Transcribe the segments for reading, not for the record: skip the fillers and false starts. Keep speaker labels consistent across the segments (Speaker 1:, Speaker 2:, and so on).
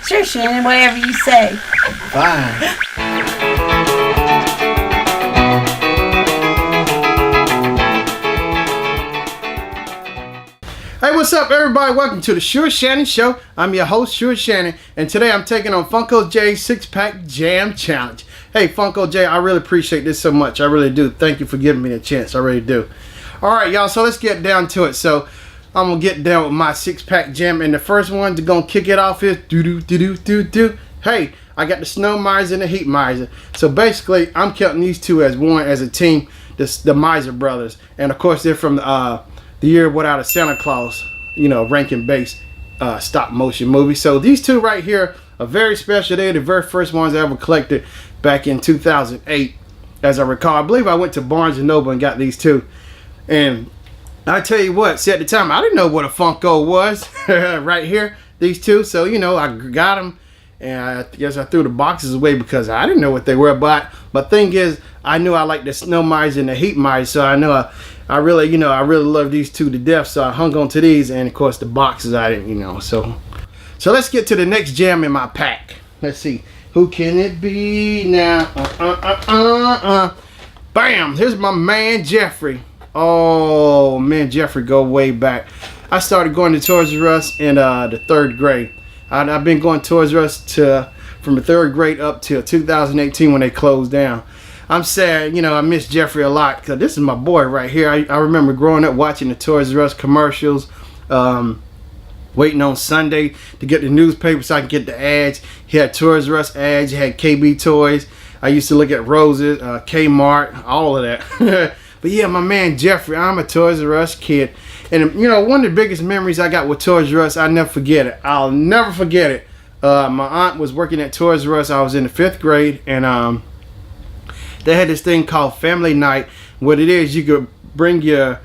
Speaker 1: Sure, Shannon, whatever you say.
Speaker 2: Fine. Hey, what's up, everybody? Welcome to the Sure Shannon Show. I'm your host, Sure Shannon, and today I'm taking on Funko J'S 6-Pack Jam Challenge. Hey, Funko J, I really appreciate this so much. I really do. Thank you for giving me the chance. I really do. All right, y'all, so let's get down to it. So I'm going to get down with my 6-pack jam, and the first one to go kick it off is do-do-do-do-do-do. Hey, I got the Snow Miser and the Heat Miser. So basically, I'm counting these two as one, as a team, the Miser brothers. And, of course, they're from the Year Without a Santa Claus, you know, Rankin-based stop motion movie. So these two right here are very special. They're the very first ones I ever collected back in 2008, as I recall. I believe I went to Barnes & Noble and got these two. And I tell you what, see, at the time, I didn't know what a Funko was right here, these two. So, you know, I got them, and I guess I threw the boxes away because I didn't know what they were. But thing is, I knew I liked the Snow Miser and the Heat Miser, so I know I really love these two to death. So I hung on to these, and of course the boxes I didn't, you know. So let's get to the next jam in my pack. Let's see, who can it be now? Bam! Here's my man Jeffrey. Oh man, Jeffrey go way back. I started going to Toys R Us in the 3rd grade. I've been going to Toys R Us from the 3rd grade up till 2018 when they closed down. I'm sad, you know, I miss Jeffrey a lot because this is my boy right here. I remember growing up watching the Toys R Us commercials, waiting on Sunday to get the newspaper so I could get the ads. He had Toys R Us ads, he had KB Toys. I used to look at Rose's, Kmart, all of that. But yeah, my man Jeffrey, I'm a Toys R Us kid. And you know, one of the biggest memories I got with Toys R Us, I'll never forget it. I'll never forget it. My aunt was working at Toys R Us. I was in the 5th grade, and they had this thing called Family Night. What it is, you could bring your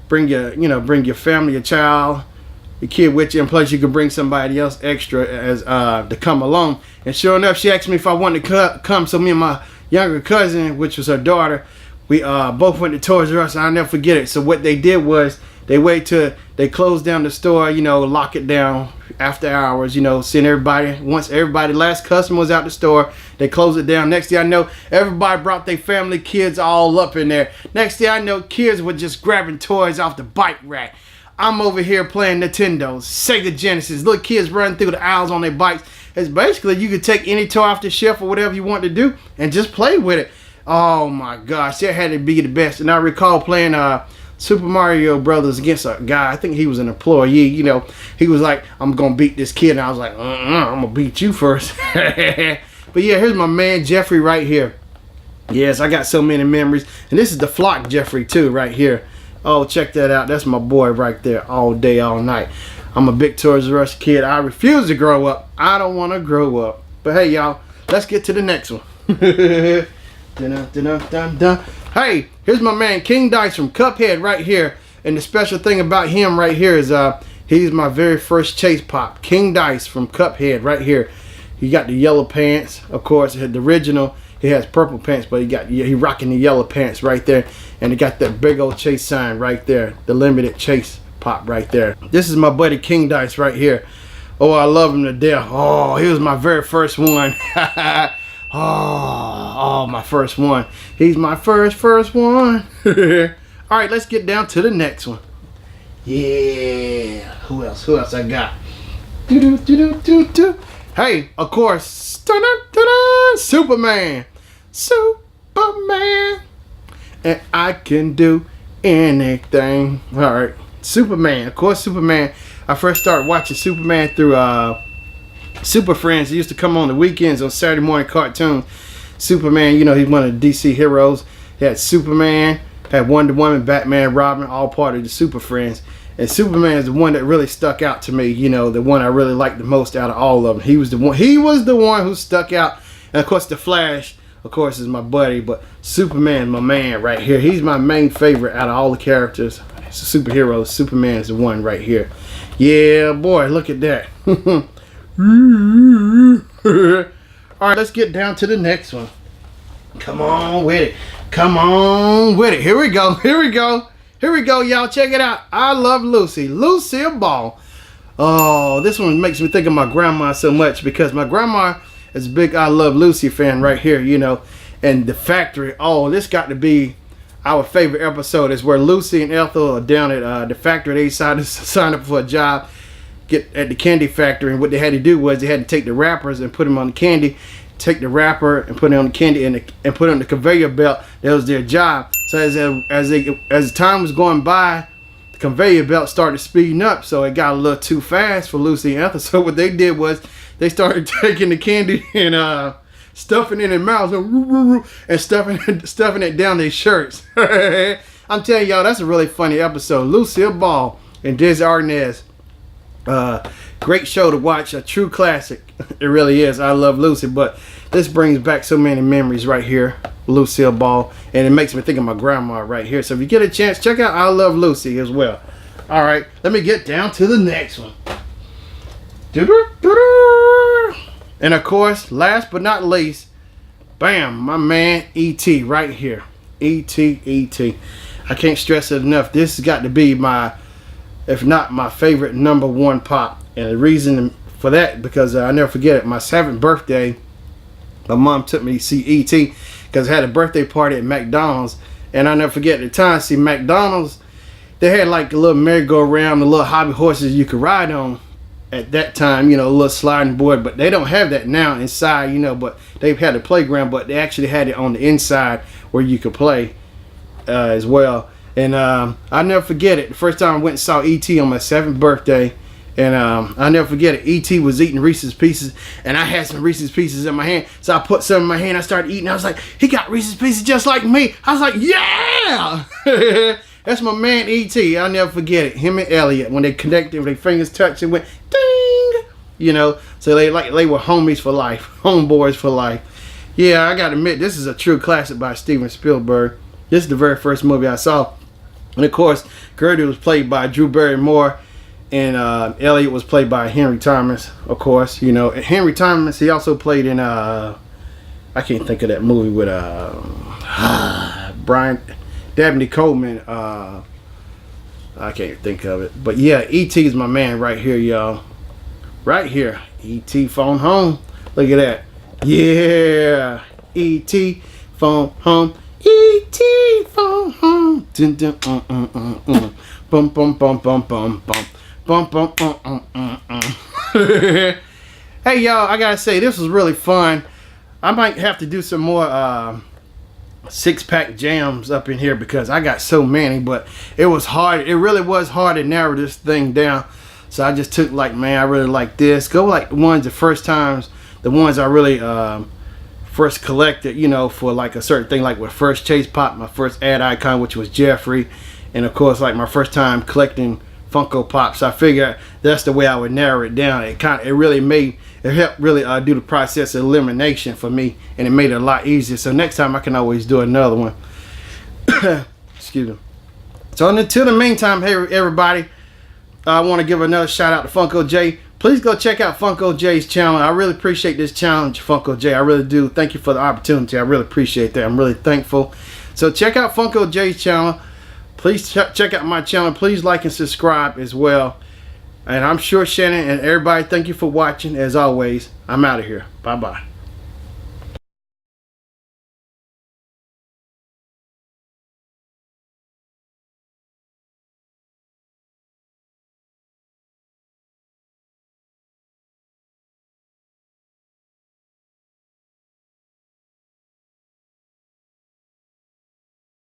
Speaker 2: family, your child, your kid with you, and plus you could bring somebody else extra as to come along. And sure enough, she asked me if I wanted to come. So me and my younger cousin, which was her daughter, we both went to Toys R Us, and I'll never forget it. So what they did was they wait till they closed down the store, you know, lock it down after hours, you know, send everybody, last customer was out the store, they closed it down. Next thing I know, everybody brought their family, kids all up in there. Next thing I know, kids were just grabbing toys off the bike rack. I'm over here playing Nintendos, Sega Genesis, little kids running through the aisles on their bikes. It's basically, you could take any toy off the shelf or whatever you want to do and just play with it. Oh my gosh, that had to be the best. And I recall playing Super Mario Brothers against a guy. I think he was an employee. You know, he was like, I'm gonna beat this kid, and I was like, I'm gonna beat you first. But yeah, here's my man Jeffrey right here. Yes, I got so many memories. And this is the Flock Jeffrey too right here. Oh, check that out. That's my boy right there, all day, all night. I'm a big Toys R Us kid. I refuse to grow up. I don't want to grow up. But hey, y'all, let's get to the next one. Hey, here's my man King Dice from Cuphead right here. And the special thing about him right here is he's my very first chase pop. King Dice from Cuphead right here. He got the yellow pants, of course. The original, he has purple pants, but he rocking the yellow pants right there. And he got that big old chase sign right there, the limited chase pop right there. This is my buddy King Dice right here. Oh, I love him to death. Oh, he was my very first one. Oh, my first one. He's my first one. All right, let's get down to the next one. Yeah. Who else I got? Hey, of course, Superman. And I can do anything. All right, Superman. Of course, Superman. I first started watching Superman through Super Friends. He used to come on the weekends on Saturday morning cartoons. Superman, you know, he's one of the DC heroes. He had Superman, had Wonder Woman, Batman, Robin, all part of the Super Friends. And Superman is the one that really stuck out to me, you know, the one I really liked the most out of all of them. He was the one who stuck out. And of course the Flash, of course, is my buddy, but Superman, my man right here. He's my main favorite out of all the characters. Superheroes. Superman is the one right here. Yeah, boy, look at that. Alright, let's get down to the next one. Come on with it. Come on with it. Here we go. Here we go. Here we go, y'all. Check it out. I love Lucy. Lucille Ball. Oh, this one makes me think of my grandma so much because my grandma is a big I Love Lucy fan right here, you know. And the factory, oh, this got to be our favorite episode. Is where Lucy and Ethel are down at the factory. They decided to sign up for a job, get at the candy factory, and what they had to do was they had to take the wrappers and put them on the candy, take the wrapper and put it on the candy and put it on the conveyor belt. That was their job. So as time was going by, the conveyor belt started speeding up, so it got a little too fast for Lucy and Ethel. So what they did was they started taking the candy and stuffing it in their mouths and stuffing it down their shirts. I'm telling y'all, that's a really funny episode. Lucille Ball and Des Arnaz. Great show to watch, a true classic. It really is. I Love Lucy, but this brings back so many memories right here, Lucille Ball, and it makes me think of my grandma right here. So if you get a chance, check out I Love Lucy as well. All right, let me get down to the next one. And of course, last but not least, bam, my man E.T. right here. E.T. I can't stress it enough. This has got to be my, if not my favorite #1 pop. And the reason for that, because I never forget it, my 7th birthday, my mom took me to see E.T. because I had a birthday party at McDonald's. And I never forget at the time, see McDonald's, they had like a little merry-go-round, the little hobby horses you could ride on. At that time, you know, a little sliding board, but they don't have that now inside, you know, but they've had a playground, but they actually had it on the inside where you could play as well. And I never forget it. The first time I went and saw E.T. on my 7th birthday, and I never forget it. E.T. was eating Reese's Pieces, and I had some Reese's Pieces in my hand, so I put some in my hand, I started eating, I was like, he got Reese's Pieces just like me. I was like, yeah! That's my man E.T. I'll never forget it. Him and Elliot, when they connected, their fingers touched, it went ding. You know, so they were homies for life, homeboys for life. Yeah, I gotta admit, this is a true classic by Steven Spielberg. This is the very first movie I saw, and of course, Gertie was played by Drew Barrymore, and Elliot was played by Henry Thomas. Of course, you know, and Henry Thomas. He also played in I can't think of that movie with Brian. Dabney Coleman, I can't think of it. But yeah, E.T. is my man right here, y'all. Right here. E.T. phone home. Look at that. Yeah. E.T. phone home. E.T. phone home. Dun, dun, Bum, bum, bum, bum, bum, bum. Bum, bum, Hey, y'all, I gotta say, this was really fun. I might have to do some more 6-pack jams up in here because I got so many, but it was hard. It really was hard to narrow this thing down. So I just took like, man, I really like this. Go like the ones, the first times, the ones I really first collected, you know, for like a certain thing, like with first Chase Pop, my first ad icon, which was Jeffrey. And of course, like my first time collecting Funko Pops. I figured that's the way I would narrow it down. It helped really do the process of elimination for me, and it made it a lot easier. So next time I can always do another one. Excuse me. So until the meantime, hey everybody, I want to give another shout out to Funko J. Please go check out Funko J's channel. I really appreciate this challenge, Funko J. I really do. Thank you for the opportunity. I really appreciate that. I'm really thankful. So check out Funko J's channel. Please check out my channel. Please like and subscribe as well. And I'm sure Shannon and everybody, thank you for watching. As always, I'm out of here. Bye-bye.